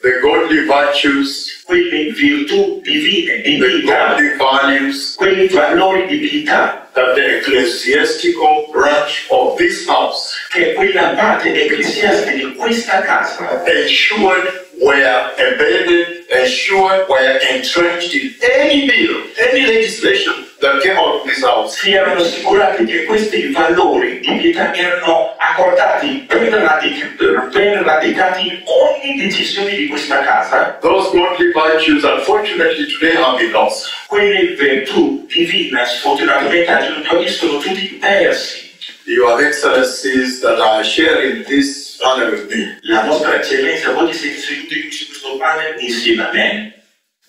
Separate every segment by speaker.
Speaker 1: the godly virtues,
Speaker 2: quelle virtù divine di
Speaker 1: the
Speaker 2: vita,
Speaker 1: godly values
Speaker 2: quei valori di vita
Speaker 1: that the ecclesiastical branch of this house
Speaker 2: che quella parte ecclesiastica di questa casa
Speaker 1: ensured were embedded, ensured were entrenched in any bill, any legislation that came out of this house.
Speaker 2: si erano assicurati che questi valori di vita erano accordati, ben radicati in ogni decisione di questa casa.
Speaker 1: Those godly virtues, unfortunately, today have been lost.
Speaker 2: Quelle virtù divine, sfortunatamente, al giorno d'oggi sono tutti persi.
Speaker 1: Your Excellencies that are sharing this honor with me,
Speaker 2: La vostra eccellenza, voi siete seduti su questo panel insieme a me.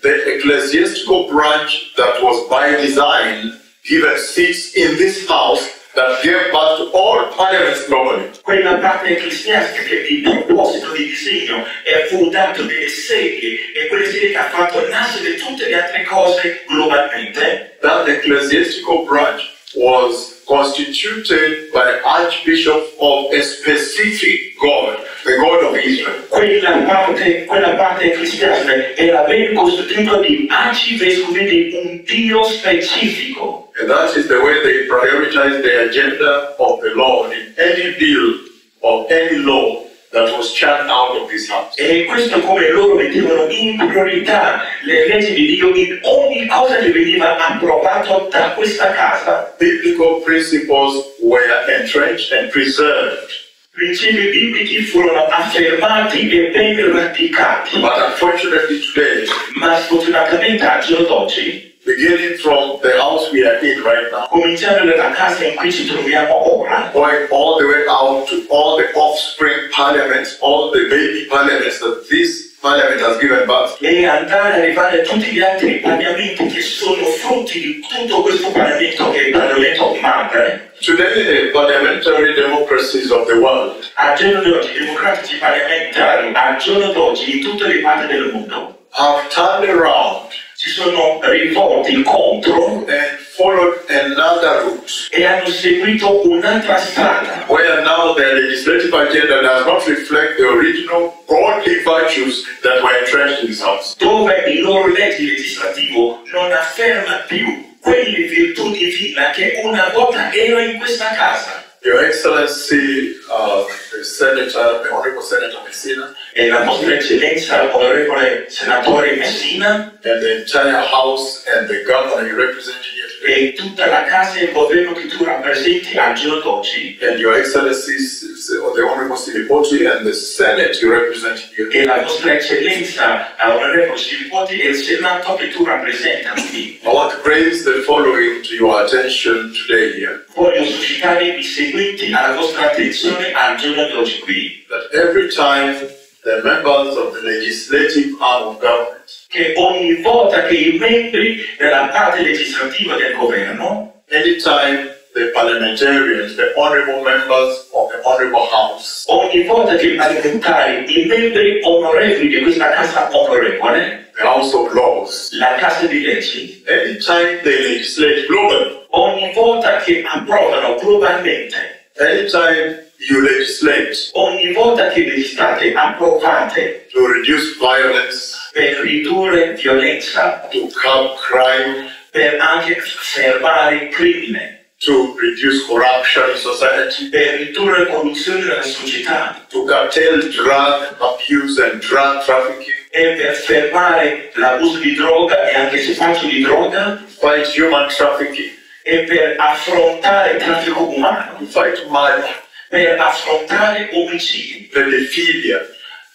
Speaker 1: the ecclesiastical branch that was by design given seats in this house that gave birth to all parliaments globally.
Speaker 2: Quella parte ecclesiastica che di proposito di disegno fu dato delle sedie e quelle sedie che ha fatto nascere tutte le altre cose globalmente.
Speaker 1: That ecclesiastical branch was constituted by Archbishop of a specific God, the God of Israel.
Speaker 2: Quella parte ecclesiastica era ben costituita di arcivescovi di un Dio specifico.
Speaker 1: And that is the way they prioritize the agenda of the Lord in any bill of any law that was churned out of this house.
Speaker 2: E questo è come loro mettevano in priorità le leggi di Dio in ogni cosa che veniva approvato da questa casa.
Speaker 1: Biblical principles were entrenched and preserved.
Speaker 2: Principi biblici furono affermati e ben radicati.
Speaker 1: But unfortunately today,
Speaker 2: Ma sfortunatamente al giorno d'oggi,
Speaker 1: beginning from the house we are in right now,
Speaker 2: cominciando dalla casa in cui ci troviamo ora,
Speaker 1: going all the way out to all the offspring parliaments, all the baby parliaments that this parliament has given birth to,
Speaker 2: e andare a arrivare a tutti gli altri parlamenti che sono frutti di tutto questo Parlamento che è il Parlamento madre.
Speaker 1: today the parliamentary democracies of the world
Speaker 2: Al giorno d'oggi, i democratici parlamentari, al giorno d'oggi, in tutte le parti del mondo,
Speaker 1: have turned around
Speaker 2: si sono rivolti contro
Speaker 1: and followed another route,
Speaker 2: e hanno seguito un'altra strada,
Speaker 1: where now their legislative agenda does not reflect the original godly virtues that were entrenched in this house.
Speaker 2: dove il loro legge legislativo non afferma più quelle virtù divine che una volta erano in questa casa.
Speaker 1: Your Excellency, the Honorable Senator Messina,
Speaker 2: E la vostra eccellenza, onorevole senatore Messina,
Speaker 1: and the entire House and the governor you represent here today,
Speaker 2: e tutta la casa e il governo che tu rappresenti al giorno d'oggi,
Speaker 1: and Your Excellencies, the Honorable Silipoti and the Senate you represent here,
Speaker 2: e la vostra eccellenza, onorevole Silipoti, e il senato che tu rappresenti qui.
Speaker 1: I want to raise the following to your attention today here.
Speaker 2: Voglio suscitare i seguenti alla vostra attenzione al giorno d'oggi qui.
Speaker 1: That every time the members of the legislative arm of government
Speaker 2: Che ogni volta che i membri della parte legislativa del governo,
Speaker 1: anytime the parliamentarians, the honorable members of the honorable house,
Speaker 2: ogni volta che i parlamentari, i membri onorevoli di questa casa onorevole,
Speaker 1: the House of Laws,
Speaker 2: la casa di leggi,
Speaker 1: anytime they legislate globally,
Speaker 2: ogni volta che approvano globalmente,
Speaker 1: anytime you legislate
Speaker 2: ogni volta che legislate, approvate
Speaker 1: to reduce violence,
Speaker 2: per ridurre violenza,
Speaker 1: to curb crime,
Speaker 2: per anche fermare il crimine,
Speaker 1: to reduce corruption in society,
Speaker 2: per ridurre corruzione nella società,
Speaker 1: to curtail drug abuse and drug trafficking,
Speaker 2: e per fermare l'abuso di droga e anche il spaccio di droga,
Speaker 1: fight human trafficking,
Speaker 2: e per affrontare il traffico umano,
Speaker 1: to fight murder,
Speaker 2: per affrontare omicidi,
Speaker 1: pedophilia,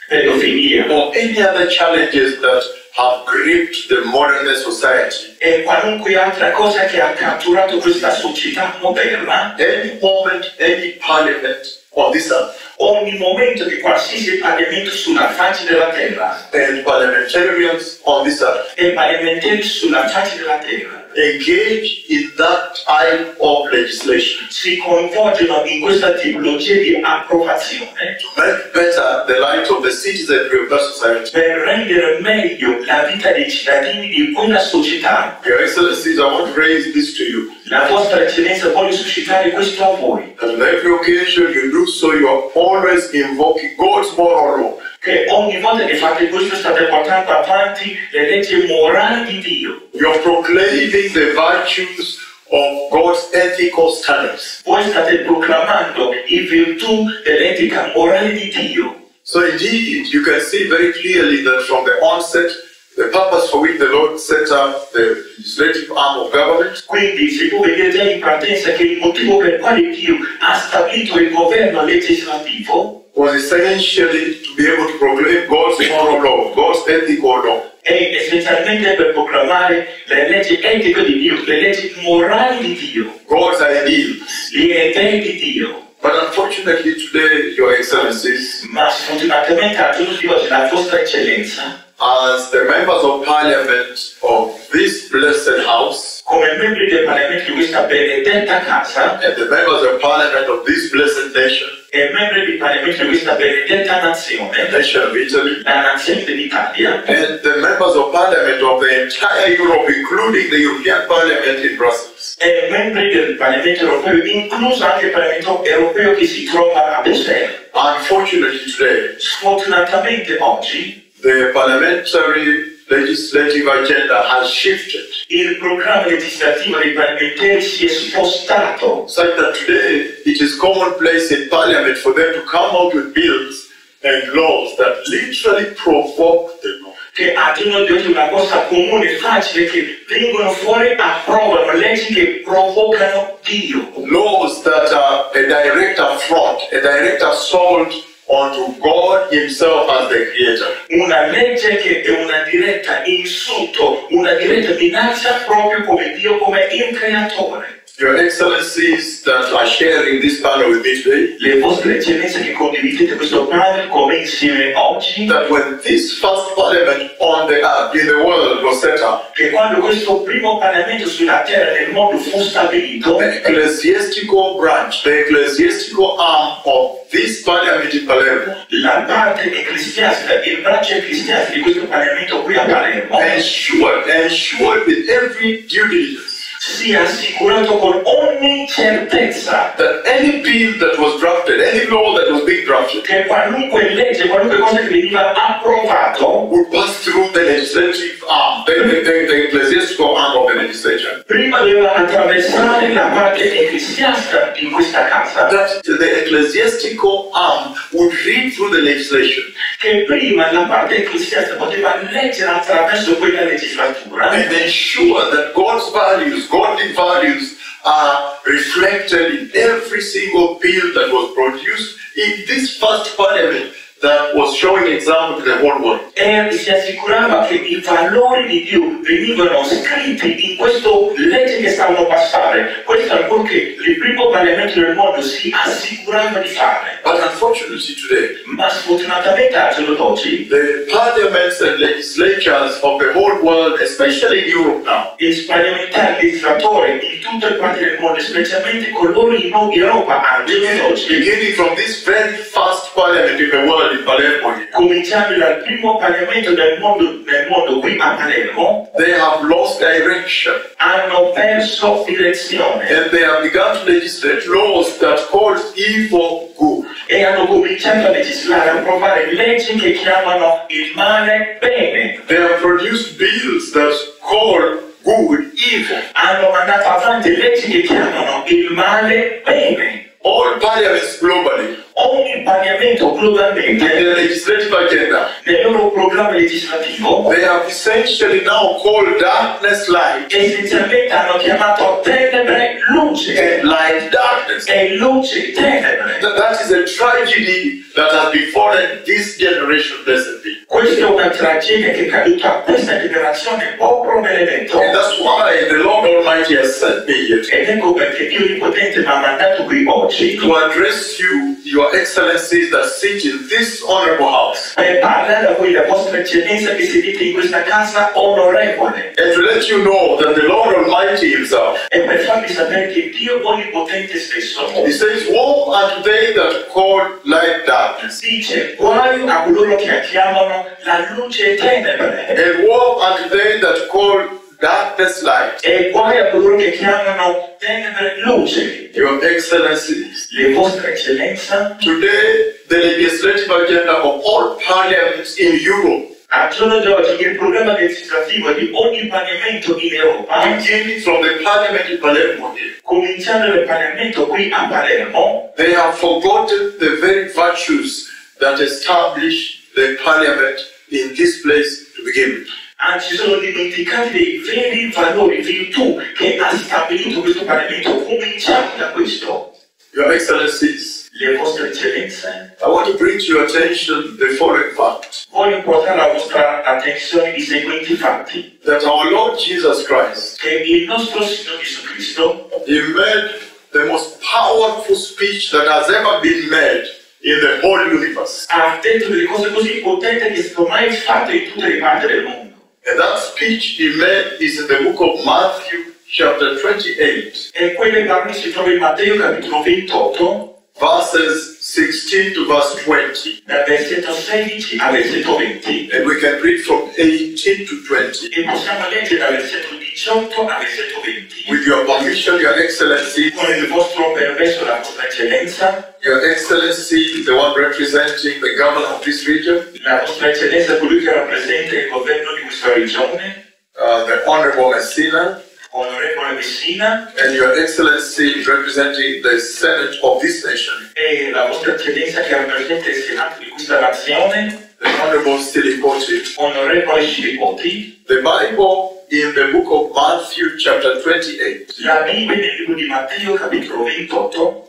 Speaker 2: pedofilia
Speaker 1: or any other challenges that have gripped the modern day society.
Speaker 2: e qualunque altra cosa che ha catturato questa società moderna.
Speaker 1: Any moment, any parliament on this earth,
Speaker 2: Ogni momento di qualsiasi parlamento sulla faccia della terra
Speaker 1: and parliamentarians on this earth
Speaker 2: e parlamentari sulla faccia della terra
Speaker 1: engage in that type of legislation
Speaker 2: si coinvolgono in questa tipologia di approvazione
Speaker 1: to make better the lives of the citizenry of that society.
Speaker 2: per rendere meglio la vita dei cittadini di quella società.
Speaker 1: Your Excellencies, I want to raise this to you.
Speaker 2: La vostra eccellenza voglio suscitare questo a voi,
Speaker 1: That on every occasion you do so, you are always invoking God's moral law.
Speaker 2: che ogni volta che fate questo state portando avanti le leggi morali di Dio.
Speaker 1: You're proclaiming the virtues of God's ethical standards.
Speaker 2: Voi state proclamando in virtù dell'etica morale di Dio.
Speaker 1: So indeed, you can see very clearly that from the onset, the purpose for which the Lord set up the legislative arm of government
Speaker 2: Quindi si può vedere già in partenza che il motivo per quale Dio ha stabilito il governo legislativo
Speaker 1: was essentially to be able to proclaim God's moral law, God's ethical law.
Speaker 2: è essenzialmente per proclamare le leggi etiche di Dio, le leggi morali di Dio,
Speaker 1: God's ideals.
Speaker 2: gli idee di Dio.
Speaker 1: But unfortunately today, Your Excellencies,
Speaker 2: Ma sfortunatamente al giorno di oggi la vostra eccellenza,
Speaker 1: as the members of parliament of this blessed house
Speaker 2: come membri del Parlamento di questa benedetta casa
Speaker 1: and the members of parliament of this blessed nation,
Speaker 2: e membri del Parlamento di questa benedetta nazione,
Speaker 1: nation of Italy,
Speaker 2: la nazione dell'Italia,
Speaker 1: and the members of parliament of the entire Europe, including the European Parliament in Brussels,
Speaker 2: e membri del Parlamento europeo, incluso anche il Parlamento europeo che si trova a Bruxelles.
Speaker 1: unfortunately today,
Speaker 2: Sfortunatamente oggi
Speaker 1: the parliamentary legislative agenda has shifted,
Speaker 2: il programma legislativo dei parlamentari si è spostato,
Speaker 1: such that today it is commonplace in parliament for them to come out with bills and laws that literally provoke the law.
Speaker 2: che a giorno di oggi è una cosa comune e facile che vengono fuori e approvano leggi che provocano Dio.
Speaker 1: Laws that are a direct affront, a direct assault onto God Himself as the Creator.
Speaker 2: Una legge che è una diretta insulto, una diretta minaccia proprio come Dio, come il creatore.
Speaker 1: Your Excellencies that are sharing this panel with me today,
Speaker 2: Le vostre eccellenze che condividete questo panel come insieme oggi,
Speaker 1: that when this first parliament on the earth, in the world, was set up,
Speaker 2: che quando questo primo parlamento sulla terra nel mondo fu stabilito,
Speaker 1: the ecclesiastical branch, the ecclesiastical arm of this parliament in Palermo,
Speaker 2: la parte ecclesiastica, il braccio ecclesiastico di questo parlamento qui a Palermo,
Speaker 1: ensured with every due diligence
Speaker 2: si è assicurato con ogni certezza
Speaker 1: that any bill that was drafted, any law that was being drafted,
Speaker 2: che qualunque legge, qualunque cosa che veniva approvato
Speaker 1: would pass through the legislative arm, the ecclesiastical arm of the legislature.
Speaker 2: prima doveva attraversare la parte ecclesiastica di questa casa,
Speaker 1: That the ecclesiastical arm would read through the legislation
Speaker 2: che prima la parte ecclesiastica poteva leggere attraverso quella legislatura
Speaker 1: and ensure that God's values, godly values, are reflected in every single bill that was produced in this first parliament that was showing example to the whole world.
Speaker 2: e si assicurava che i valori di Dio venivano scritti in questa legge che stavano a passare. Questo è quello che il primo parlamento del mondo si assicurava di fare.
Speaker 1: But unfortunately today,
Speaker 2: Ma sfortunatamente al giorno d'oggi
Speaker 1: the parliaments and legislatures of the whole world, especially in Europe now,
Speaker 2: i parlamentari legislatori di tutte le parti del mondo, specialmente coloro in Europa al giorno d'oggi,
Speaker 1: beginning from this very first parliament in the world in Palermo,
Speaker 2: cominciando dal primo parlamento del mondo qui a Palermo,
Speaker 1: they have lost direction
Speaker 2: hanno perso direzione
Speaker 1: and they have begun to legislate laws that call evil good.
Speaker 2: e hanno cominciato a legislare, a approvare leggi che chiamano il male bene.
Speaker 1: They have produced bills that call good evil.
Speaker 2: Hanno mandato avanti leggi che chiamano il male bene.
Speaker 1: All parliaments globally,
Speaker 2: Ogni parlamento
Speaker 1: in
Speaker 2: globalmente,
Speaker 1: their legislative agenda,
Speaker 2: nel loro programma legislativo,
Speaker 1: they have essentially now called darkness light
Speaker 2: essenzialmente hanno chiamato tenebre luce
Speaker 1: and light darkness.
Speaker 2: e luce tenebre.
Speaker 1: That is a tragedy that has befallen this generation, blessed be.
Speaker 2: Questa è una tragedia che è caduta a questa generazione proprio nell'evento.
Speaker 1: And that's why the Lord Almighty has sent me here
Speaker 2: Ed ecco perché Dio Onnipotente mi ha mandato qui oggi
Speaker 1: to address you, your excellencies that sit in this honorable house,
Speaker 2: per parlare a voi, la vostra eccellenza che sedete in questa casa onorevole,
Speaker 1: and to let you know that the Lord Almighty Himself,
Speaker 2: e per farvi sapere che Dio Onnipotente stesso
Speaker 1: He says, woe unto they that call light darkness,
Speaker 2: dice: guai a coloro che chiamano la luce tenebre,
Speaker 1: and woe unto they that call darkness light.
Speaker 2: E guai a coloro che chiamano tenebre luce.
Speaker 1: Your Excellencies,
Speaker 2: Le vostre eccellenza,
Speaker 1: today the legislative agenda of all parliaments in Europe,
Speaker 2: al giorno d'oggi il programma legislativo di ogni Parlamento in Europa,
Speaker 1: beginning from the parliament in Palermo here,
Speaker 2: cominciando dal Parlamento qui a Palermo,
Speaker 1: they have forgotten the very virtues that establish the parliament in this place to begin with.
Speaker 2: Anzi, sono dimenticati dei veri valori, virtù che ha stabilito questo Parlamento, cominciando da questo.
Speaker 1: Your Excellencies,
Speaker 2: Le vostre eccellenze,
Speaker 1: I want to bring to your attention the following fact,
Speaker 2: voglio portare alla vostra attenzione i seguenti fatti.
Speaker 1: that our Lord Jesus Christ,
Speaker 2: Che il nostro Signore Gesù Cristo
Speaker 1: He made the most powerful speech that has ever been made in the whole universe.
Speaker 2: ha detto delle cose così potenti che sono mai fatte in tutte le parti del mondo.
Speaker 1: And that speech He made is in the book of Matthew, chapter 28,
Speaker 2: E quelle parole si trovano in Matteo capitolo 28,
Speaker 1: verses 16 to verse 20.
Speaker 2: dal versetto 16 al versetto 20.
Speaker 1: And we can read from 18 to 20.
Speaker 2: E possiamo leggere dal versetto 18 al versetto 20.
Speaker 1: With your permission, Your Excellency,
Speaker 2: Con il vostro permesso, la vostra eccellenza,
Speaker 1: Your Excellency, the one representing the governor of this region,
Speaker 2: la vostra eccellenza, colui che rappresenta il governo di questa regione,
Speaker 1: the Honorable Messina,
Speaker 2: onorevole Messina,
Speaker 1: and Your Excellency representing the Senate of this nation,
Speaker 2: e la vostra eccellenza che rappresenta il Senato di questa nazione,
Speaker 1: the Honorable Silicoti.
Speaker 2: onorevole Scilipoti.
Speaker 1: The Bible in the book of Matthew, chapter 28,
Speaker 2: La Bibbia nel libro di Matteo capitolo 28,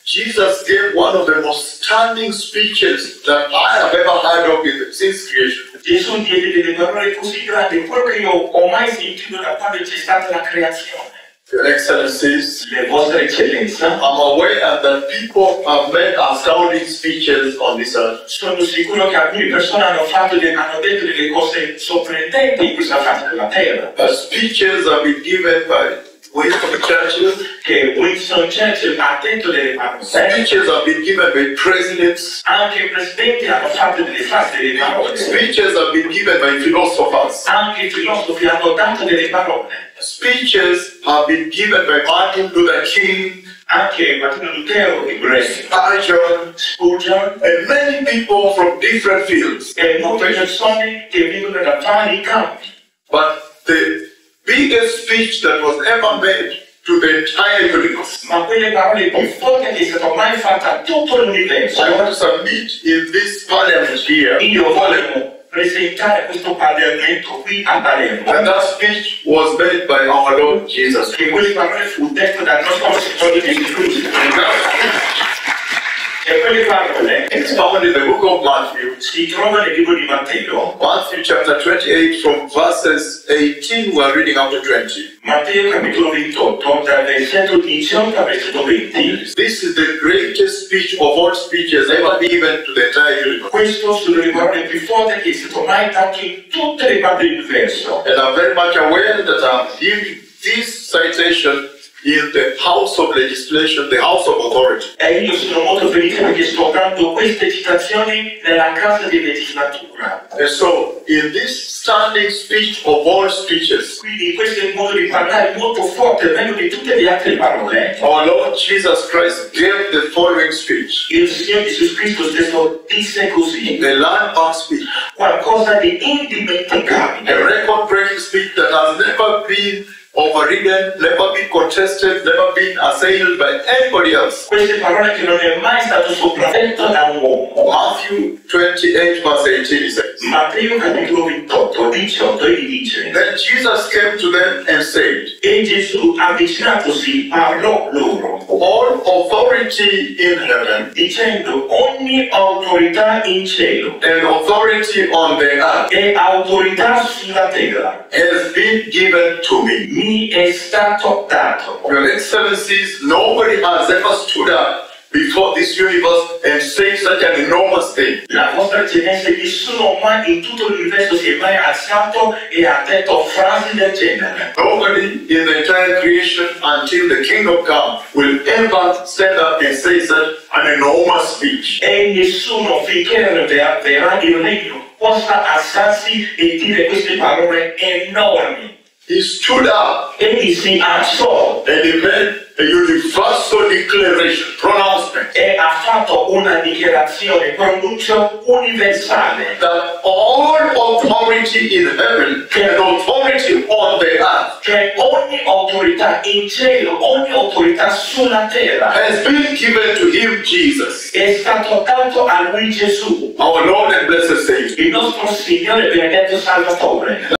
Speaker 1: Jesus gave one of the most stunning speeches that I have ever heard of since creation.
Speaker 2: Gesù diede delle parole così grandi, quello che io ho mai sentito da quando c'è stata la creazione.
Speaker 1: Your Excellencies,
Speaker 2: Le vostre eccellenze,
Speaker 1: I'm aware that people have made astounding speeches on this earth.
Speaker 2: sono sicuro che alcune persone hanno detto delle cose sorprendenti in questa fase della terra.
Speaker 1: Speeches have been given by Winston Churchill.
Speaker 2: Che Winston Churchill ha detto delle parole.
Speaker 1: Speeches have been given by presidents.
Speaker 2: Anche i presidenti hanno fatto delle frasi, delle parole.
Speaker 1: Speeches have been given by philosophers.
Speaker 2: Anche i filosofi hanno dato delle parole.
Speaker 1: Speeches have been given by Martin Luther King,
Speaker 2: Anche Martino Lutero,
Speaker 1: Spurgeon, and many people from different fields.
Speaker 2: e molte persone che vengono da vari campi.
Speaker 1: But the biggest speech that was ever made to the entire universe,
Speaker 2: Ma quelle parole più forti che è stato mai fatta a tutto l'universo.
Speaker 1: I want to submit in this parliament here.
Speaker 2: Io voglio presentare questo Parlamento qui a Palermo.
Speaker 1: And that speech was made by our Lord Jesus.
Speaker 2: Che quelle parole fu dette dal nostro Signore Gesù Cristo. E quelle parole
Speaker 1: It's found in the book of Matthew,
Speaker 2: si trovano nel libro di Matteo,
Speaker 1: Matthew chapter 28, from verses 18, we are reading up to 20.
Speaker 2: Matteo capitolo 28, dal versetto 18 al versetto 20.
Speaker 1: This is the greatest speech of all speeches ever given to the entire universe.
Speaker 2: Questo sono le parole più forti che è stato mai dato in tutte le parti dell'universo.
Speaker 1: And I'm very much aware that I'm giving this citation in the House of Legislation, the House of Authority.
Speaker 2: E io sono molto felice perché sto dando queste citazioni nella Casa di Legislatura.
Speaker 1: And so, in this standing speech of all speeches,
Speaker 2: Quindi questo è il modo di parlare molto forte, meglio di tutte le altre parole.
Speaker 1: our Lord Jesus Christ gave the following speech,
Speaker 2: Il Signore Gesù Cristo stesso disse così,
Speaker 1: a landmark speech,
Speaker 2: qualcosa di indimenticabile,
Speaker 1: a record-breaking speech that has never been overridden, never been contested, never been assailed by anybody else.
Speaker 2: queste parole che non è mai stato sopravvetto da un uomo.
Speaker 1: Matthew 28, verse 18 says,
Speaker 2: Matteo capitolo 28, 18 e dice,
Speaker 1: Then Jesus came to them and said,
Speaker 2: e Gesù avvicinatosi parlò loro,
Speaker 1: All authority in heaven
Speaker 2: dicendo ogni autorità in cielo
Speaker 1: and authority on the earth
Speaker 2: e autorità sulla terra
Speaker 1: has been given to me.
Speaker 2: mi è stato dato.
Speaker 1: Your Excellencies, nobody has ever stood up before this universe and said such an enormous thing.
Speaker 2: La vostra eccellenza, nessuno mai in tutto l'universo si è mai alzato e ha detto frasi del genere.
Speaker 1: Nobody in the entire creation until the kingdom come will ever stand up and say such an enormous speech.
Speaker 2: E nessuno finché verrà il regno possa alzarsi e dire queste parole enormi.
Speaker 1: He stood up
Speaker 2: egli si alzò
Speaker 1: and he made a universal declaration, pronouncement,
Speaker 2: e ha fatto una dichiarazione, pronuncio universale,
Speaker 1: that all authority in heaven and authority on the earth
Speaker 2: che ogni autorità in cielo, ogni autorità sulla terra
Speaker 1: has been given to him, Jesus,
Speaker 2: è stato dato a lui Gesù,
Speaker 1: our Lord and blessed Savior.
Speaker 2: il nostro Signore benedetto Salvatore.